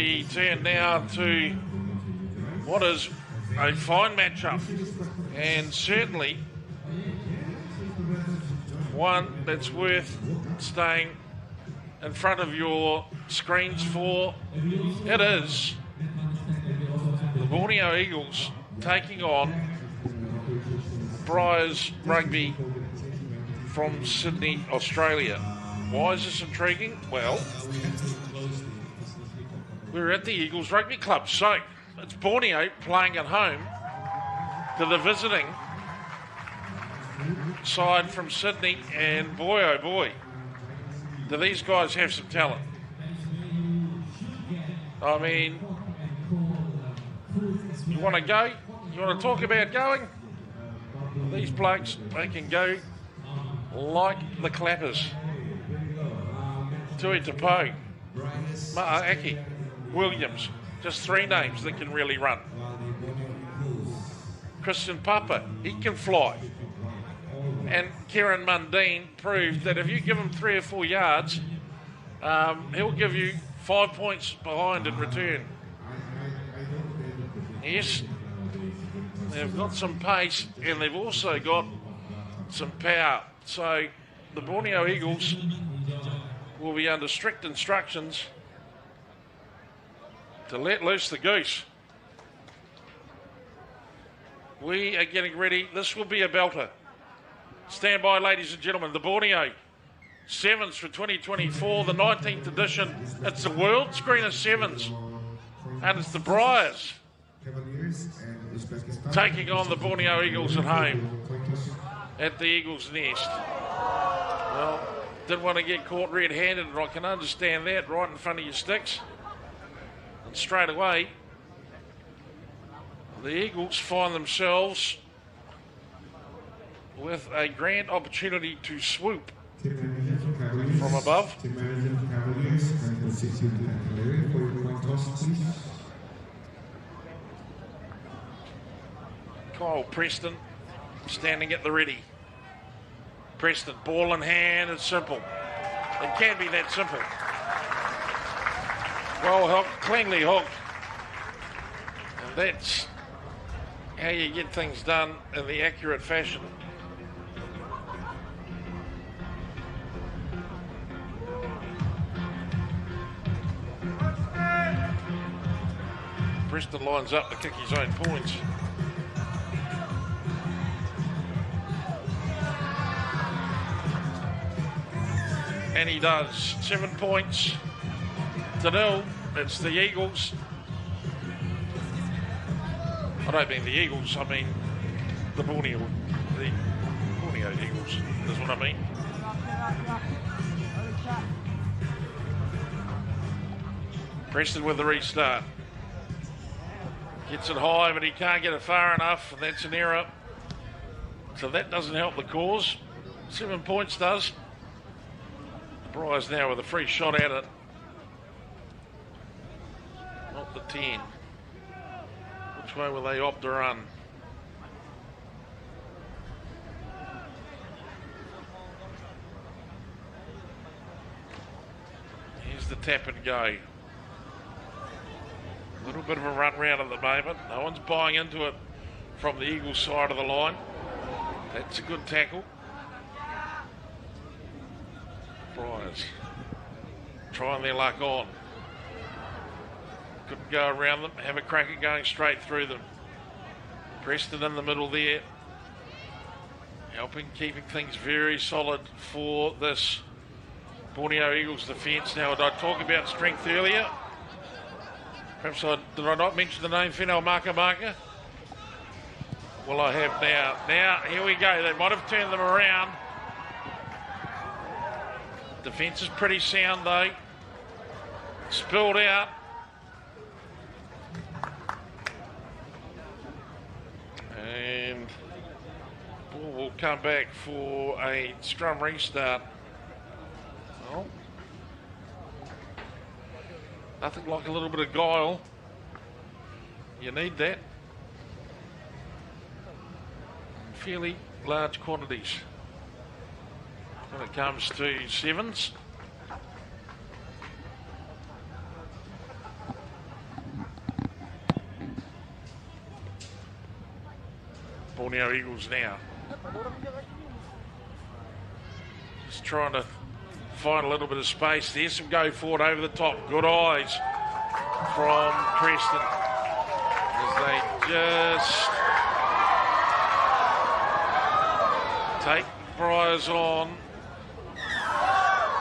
we turn now to what is a fine matchup, and certainly one that's worth staying in front of your screens for. It is the Borneo Eagles taking on Briars Rugby from Sydney, Australia. Why is this intriguing? Well, we're at the Eagles Rugby Club, so it's Borneo playing at home to the visiting side from Sydney, and boy oh boy, do these guys have some talent. I mean, you want to go? You want to talk about going? These blokes, they can go like the clappers. Tui Tapo, Ma'aki, Williams, just three names that can really run. Christian Papa, he can fly. And Kieran Mundine proved that if you give him 3 or 4 yards, he'll give you 5 points behind in return. Yes, they've got some pace and they've also got some power. So the Borneo Eagles will be under strict instructions to let loose the goose. We are getting ready. This will be a belter. Stand by, ladies and gentlemen. The Borneo Sevens for 2024, the 19th edition. It's the world screen of sevens, and it's the Briars taking on the Borneo Eagles at home at the Eagles' Nest. Well, didn't want to get caught red-handed, and I can understand that, right in front of your sticks. And straight away, the Eagles find themselves with a grand opportunity to swoop from above. Kyle Preston standing at the ready. Preston, ball in hand, it's simple. It can be that simple. Well hooked, cleanly hooked. And that's how you get things done in the accurate fashion. Preston lines up to kick his own points. And he does. 7 points to 0. It's the Eagles. I don't mean the Eagles, I mean the Borneo Eagles, is what I mean. Preston with the restart. Gets it high, but he can't get it far enough, and that's an error. So that doesn't help the cause. 7 points does. Briars now with a free shot at it. Not the 10. Which way will they opt to run? Here's the tap and go. A little bit of a run round at the moment. No one's buying into it from the Eagles side of the line. That's a good tackle. Briars trying their luck on. Couldn't go around them. Have a crack at going straight through them. Preston in the middle there. Helping, keeping things very solid for this Borneo Eagles defence. Now, did I talk about strength earlier? Perhaps did I not mention the name Whenau Maka? Well, I have now. Now, here we go. They might have turned them around. Defence is pretty sound, though. Spilled out. And ball will come back for a scrum restart. Well, nothing like a little bit of guile. You need that. Fairly large quantities when it comes to sevens. Borneo Eagles now. Just trying to find a little bit of space. There's some go forward over the top. Good eyes from Preston as they just take Briars on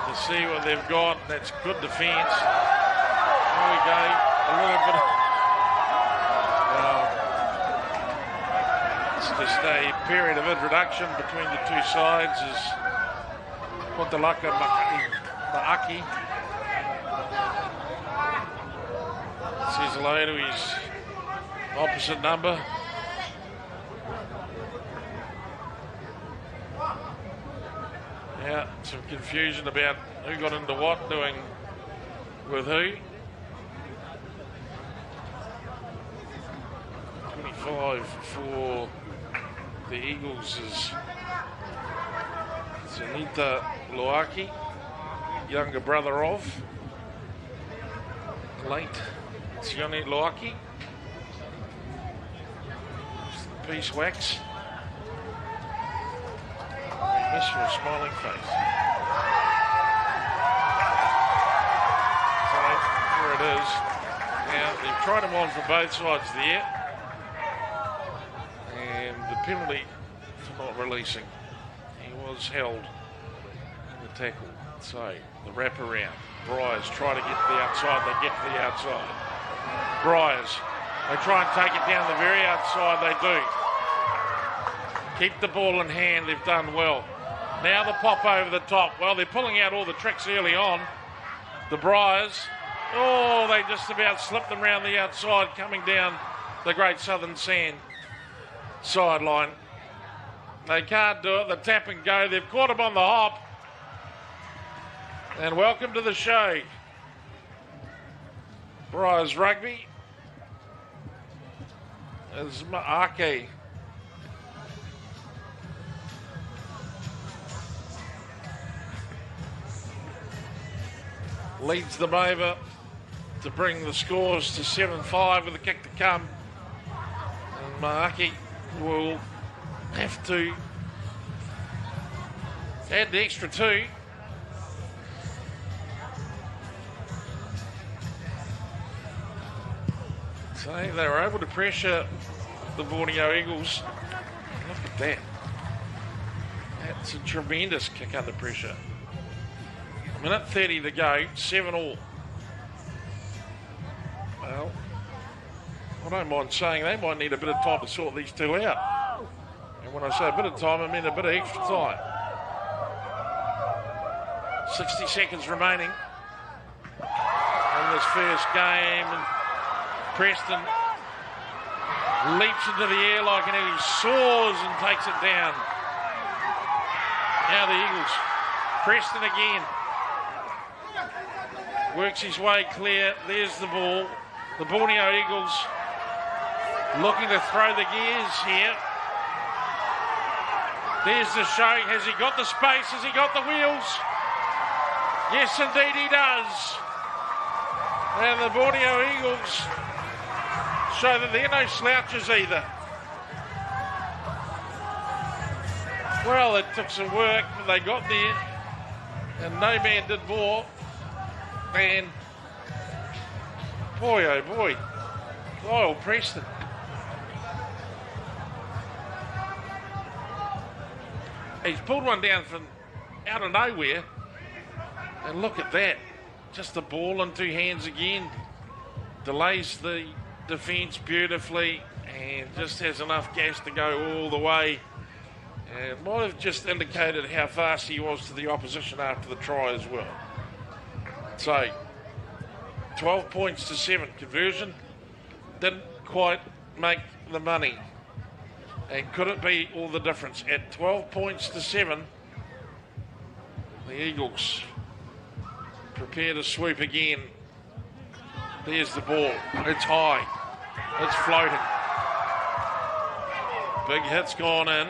to see what they've got. That's good defence. There we go. A little bit of... it's just a period of introduction between the two sides as Pontalaka Ma'aki says hello to his opposite number. Yeah, some confusion about who got into what, doing with who. 25 for the Eagles is Sunita Loaki, younger brother of late Sione Loaki. Peace wax. I miss your smiling face. So here it is. Now they've tried him on from both sides there. And the penalty for not releasing. He was held in the tackle. So the wraparound. Briars try to get to the outside. They get to the outside. Briars. They try and take it down the very outside. They do. Keep the ball in hand. They've done well. Now the pop over the top. Well, they're pulling out all the tricks early on. The Briars. Oh, they just about slipped them round the outside coming down the Great Southern Sand sideline. They can't do it. The tap and go. They've caught him on the hop. And welcome to the show. Briars Rugby. As Ake leads them over to bring the scores to 7-5 with a kick to come. And Maaki will have to add the extra two. So they were able to pressure the Borneo Eagles. Look at that. That's a tremendous kick under pressure. Minute 30 to go, 7-all. Well, I don't mind saying they might need a bit of time to sort these two out. And when I say a bit of time, I mean a bit of extra time. 60 seconds remaining in this first game. And Preston leaps into the air like an eagle, soars and takes it down. Now the Eagles. Preston again. Works his way clear. There's the ball. The Borneo Eagles looking to throw the gears here. There's the show. Has he got the space? Has he got the wheels? Yes, indeed he does. And the Borneo Eagles show that they're no slouches either. Well, it took some work, but they got there. And no man did more. And boy, oh boy, Lyle Preston. He's pulled one down from out of nowhere. And look at that. Just the ball in two hands again. Delays the defence beautifully and just has enough gas to go all the way. And might have just indicated how fast he was to the opposition after the try as well. So, 12 points to 7. Conversion didn't quite make the money. And could it be all the difference? At 12 points to 7, the Eagles prepare to swoop again. There's the ball. It's high. It's floating. Big hit's gone in.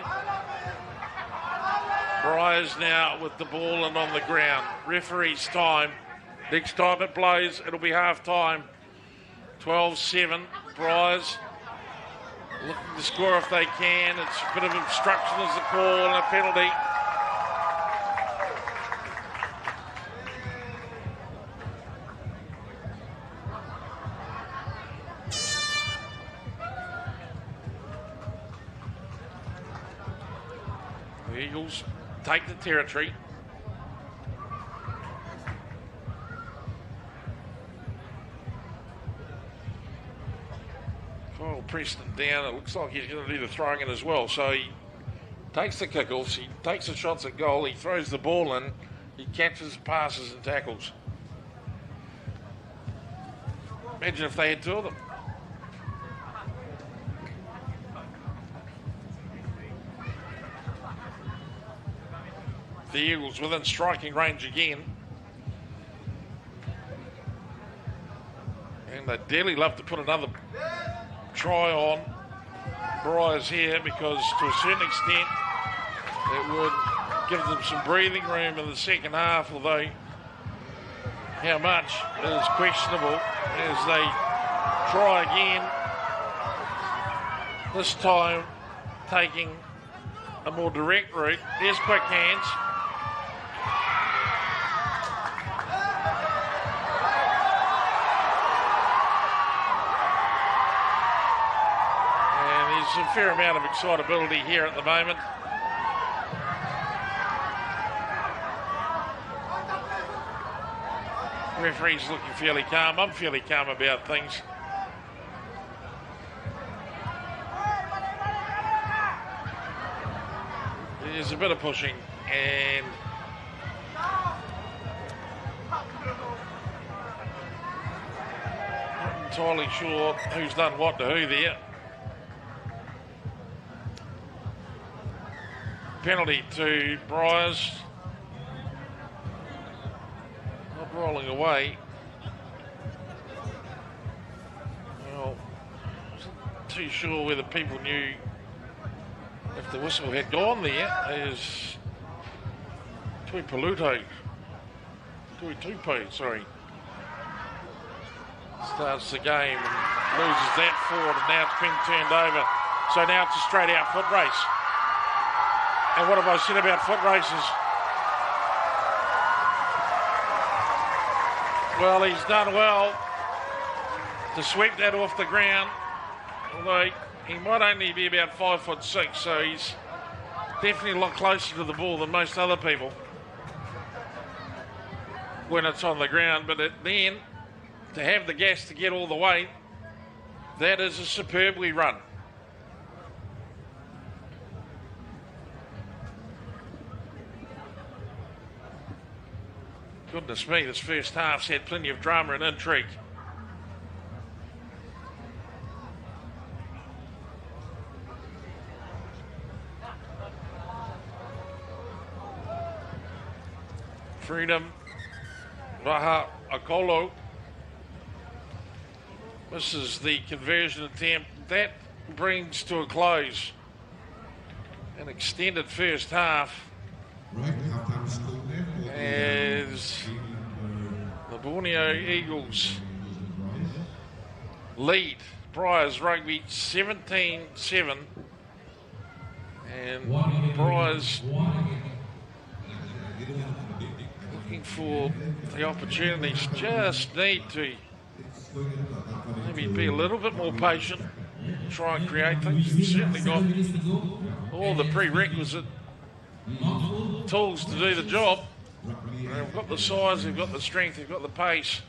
Briars now with the ball and on the ground. Referee's time. Next time it blows, it'll be half time. 12-7. Briars looking to score if they can. It's a bit of obstruction as the call and a penalty. The Eagles take the territory. Preston down. It looks like he's going to do the throwing in as well. So he takes the kickoffs, he takes the shots at goal, he throws the ball in, he catches, passes and tackles. Imagine if they had two of them. The Eagles within striking range again. And they'd dearly love to put another try on Briars here, because to a certain extent it would give them some breathing room in the second half, although how much is questionable as they try again, this time taking a more direct route. There's quick hands. There's a fair amount of excitability here at the moment. Referee's looking fairly calm. I'm fairly calm about things. There's a bit of pushing and not entirely sure who's done what to who there. Penalty to Briars. Not rolling away. Well, wasn't too sure whether people knew if the whistle had gone there. As Tui Tupu, sorry, starts the game and loses that forward, and now it's been turned over. So now it's a straight out foot race. And what have I said about foot races? Well, he's done well to sweep that off the ground, although he might only be about 5'6", so he's definitely a lot closer to the ball than most other people when it's on the ground. But then, to have the gas to get all the way, that is a superbly run. Goodness me, this first half's had plenty of drama and intrigue. Freedom, Raha Akolo. This is the conversion attempt. That brings to a close an extended first half. As the Borneo Eagles lead Briars Rugby 17-7, and Briars looking for the opportunities, just need to maybe be a little bit more patient, try and create things. They've certainly got all the prerequisite tools to do the job. They've got the size, they've got the strength, they've got the pace.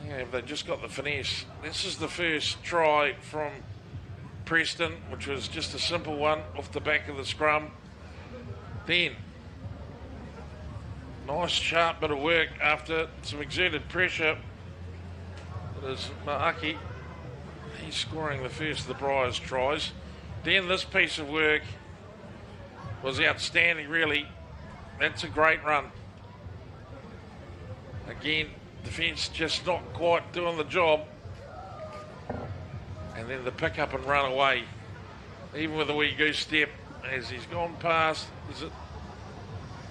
Yeah, they've just got the finesse. This is the first try from Preston, which was just a simple one off the back of the scrum. Then, nice sharp bit of work after some exerted pressure. It is Maaki. He's scoring the first of the Briars tries. Then this piece of work was outstanding, really. That's a great run. Again, defence just not quite doing the job. And then the pick up and run away. Even with a wee goose step, as he's gone past, is it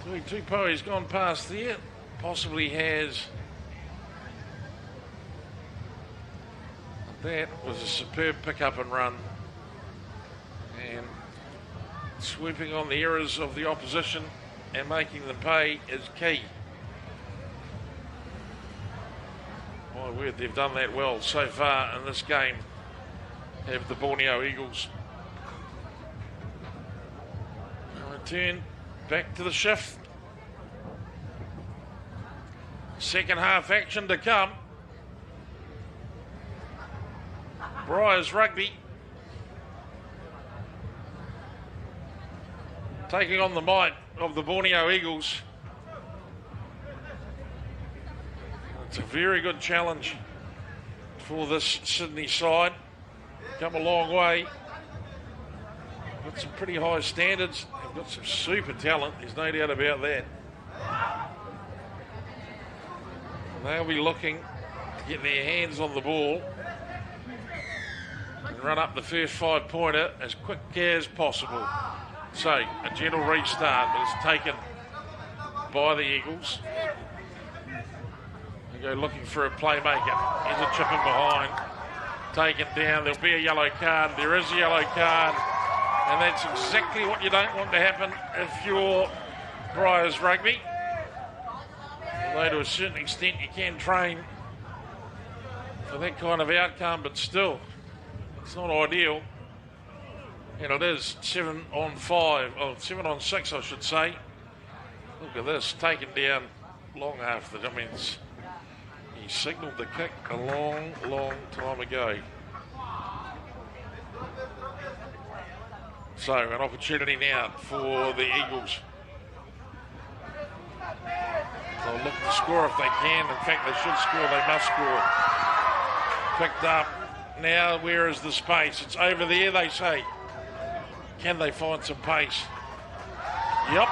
Tui Tupu? He's gone past there. Possibly has That was a superb pick-up and run. And sweeping on the errors of the opposition and making them pay is key. My word, they've done that well so far in this game, have the Borneo Eagles. Return back to the shift. Second half action to come. Briars Rugby taking on the might of the Borneo Eagles. It's a very good challenge for this Sydney side. Come a long way. Got some pretty high standards. They've got some super talent. There's no doubt about that. And they'll be looking to get their hands on the ball and run up the first 5-pointer as quick as possible. So, a gentle restart, but it's taken by the Eagles. They go looking for a playmaker. Here's a chip in behind. Taken down. There'll be a yellow card. There is a yellow card. And that's exactly what you don't want to happen if you're Briars Rugby. Although to a certain extent you can train for that kind of outcome, but still, it's not ideal. And it is 7 on 5, or 7 on 6, I should say. Look at this, taken down long after. I mean, he signalled the kick a long, long time ago. So, an opportunity now for the Eagles. They'll look to score if they can. In fact, they should score. They must score. Picked up. Now, where is the space? It's over there, they say. Can they find some pace? Yep.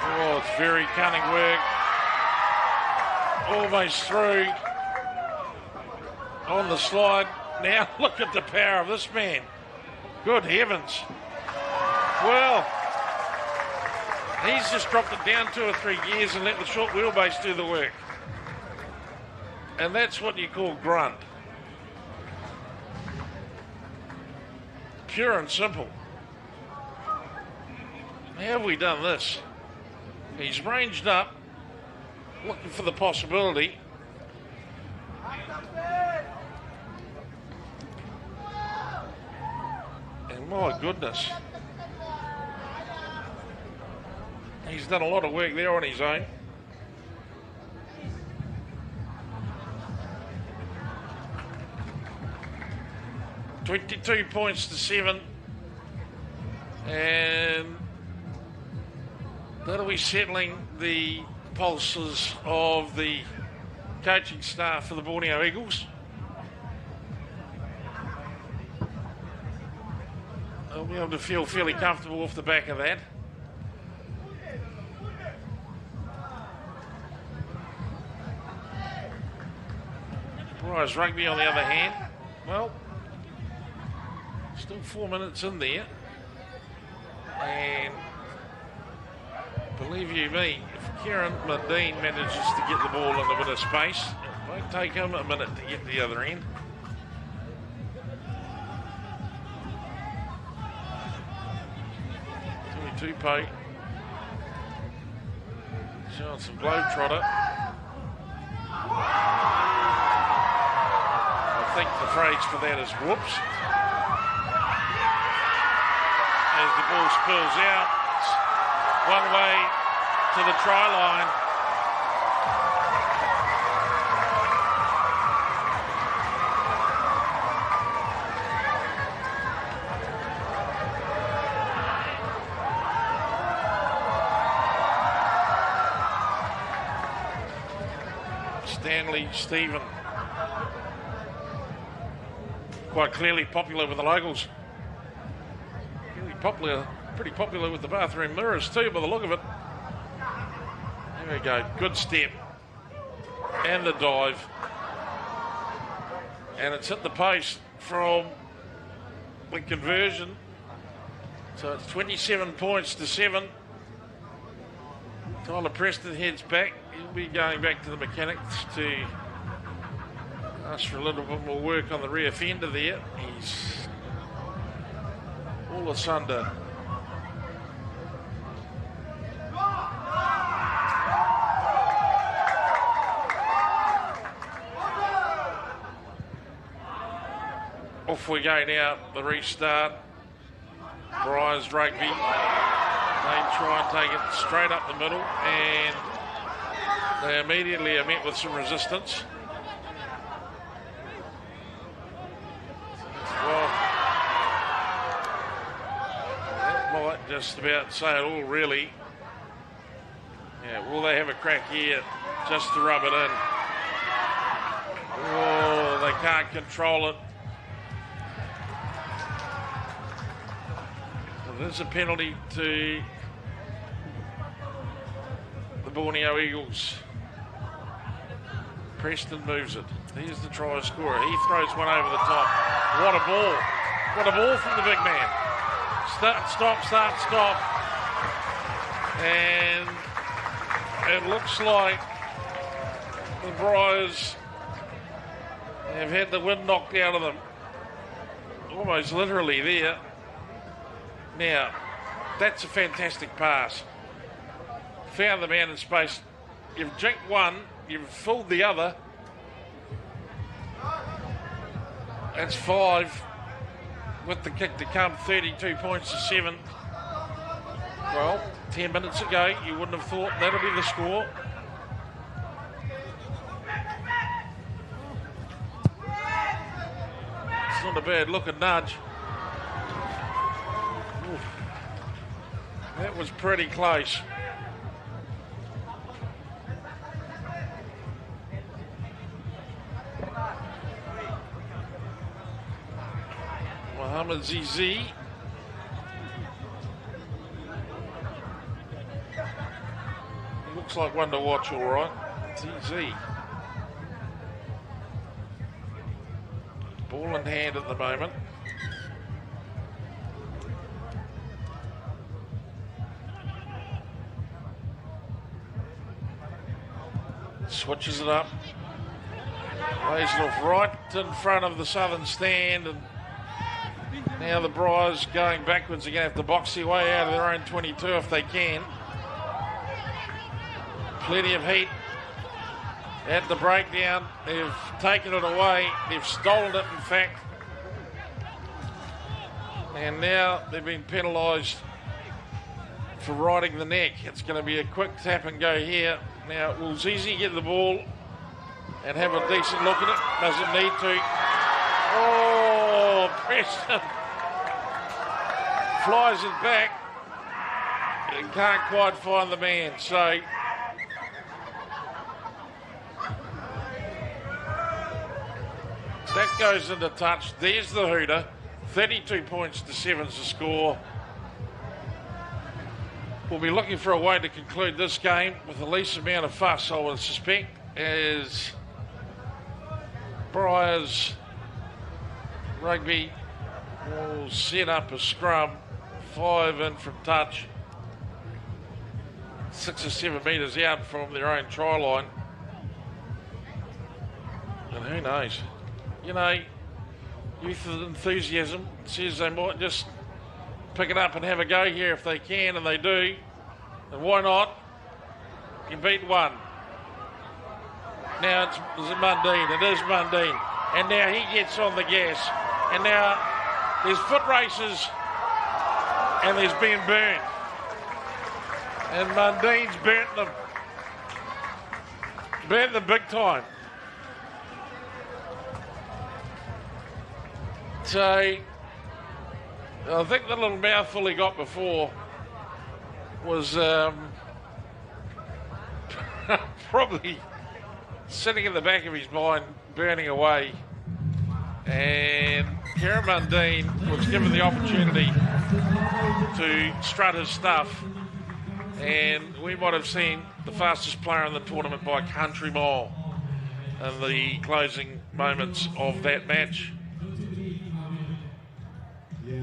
Oh, it's very cunning work. Almost through. On the slide. Now, look at the power of this man. Good heavens. Well, he's just dropped it down 2 or 3 gears and let the short wheelbase do the work. And that's what you call grunt. Pure and simple. How have we done this? He's ranged up, looking for the possibility. And my goodness. He's done a lot of work there on his own. $22 points to 7. And that'll be settling the pulses of the coaching staff for the Borneo Eagles. They'll be able to feel fairly comfortable off the back of that. Briars Rugby, on the other hand, well, still 4 minutes in there. And believe you me, if Kieran Mundine manages to get the ball in a bit of space, it won't take him a minute to get to the other end. Tupo showing some globetrotter. I think the phrase for that is whoops. As the ball spills out, one way to the try line. Stanley Stephen, quite clearly popular with the locals. Really popular, pretty popular with the bathroom mirrors too, by the look of it. There we go, good step. And the dive. And it's hit the post from the conversion. So it's 27 points to 7. Tyler Preston heads back. He'll be going back to the mechanics to Asked for a little bit more work on the rear fender there. He's all asunder. Off we go now, the restart. Briars Rugby. They try and take it straight up the middle, and they immediately are met with some resistance. Well, that might just about say it all, really. Yeah, will they have a crack here just to rub it in? Oh, they can't control it. There's a penalty to the Borneo Eagles. Preston moves it. Here's the try scorer. He throws one over the top. What a ball. What a ball from the big man. Start, stop. And it looks like the Briars have had the wind knocked out of them. Almost literally there. Now, that's a fantastic pass. Found the man in space. You've jinked one, you've fooled the other. That's 5 with the kick to come, 32 points to 7. Well, 10 minutes ago, you wouldn't have thought that'll be the score. It's not a bad looking nudge. That was pretty close. Mohammed Zizi. Looks like one to watch, all right. Zizi. Ball in hand at the moment. Switches it up. Lays it off right in front of the southern stand, and now the Briars going backwards are going to have to box their way out of their own 22 if they can. Plenty of heat at the breakdown. They've taken it away. They've stolen it, in fact. And now they've been penalised for riding the neck. It's going to be a quick tap and go here. Now, will Zizi get the ball and have a decent look at it? Doesn't need to. Oh, Preston flies it back and can't quite find the man. So that goes into touch. There's the hooter. 32 points to 7's the score. We'll be looking for a way to conclude this game with the least amount of fuss, I would suspect, as Briars Rugby will set up a scrum, 5 in from touch, 6 or 7 metres out from their own try line. And who knows? You know, youth and enthusiasm says they might just pick it up and have a go here if they can, and they do. And why not? You beat one. Now is it Mundine? It is Mundine. And now he gets on the gas. And now there's foot races and there's been burnt. And Mundine's burnt them. Burnt them big time. So I think the little mouthful he got before was probably sitting in the back of his mind, burning away. And Kieran Mundine was given the opportunity to strut his stuff, and we might have seen the fastest player in the tournament by a country mile in the closing moments of that match. So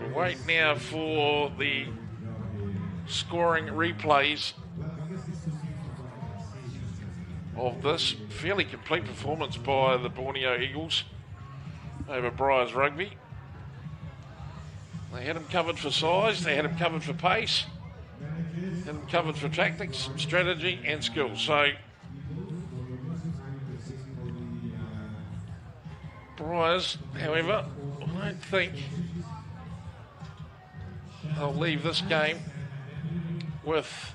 we'll wait now for the scoring replays of this fairly complete performance by the Borneo Eagles over Briars Rugby. They had him covered for size, they had him covered for pace, had him covered for tactics, strategy and skill. So Briars, however, I don't think they'll leave this game with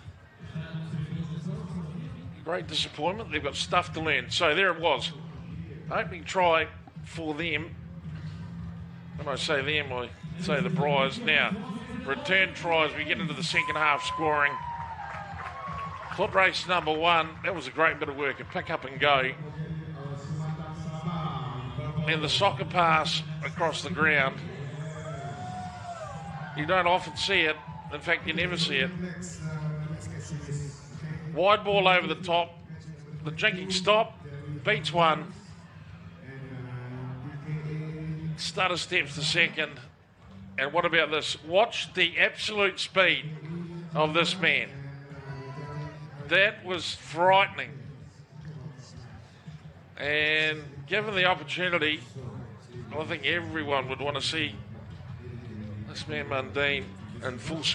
great disappointment. They've got stuff to learn. So there it was. Opening try for them. When I say them, I say the Briars. Now, return tries. We get into the second half scoring. Foot race number 1. That was a great bit of work. A pick up and go. And the soccer pass across the ground. You don't often see it. In fact, you never see it. Wide ball over the top. The jinking stop. Beats one. Stutter steps to second. And what about this? Watch the absolute speed of this man. That was frightening. And given the opportunity, I think everyone would want to see this man Mundine in full speed.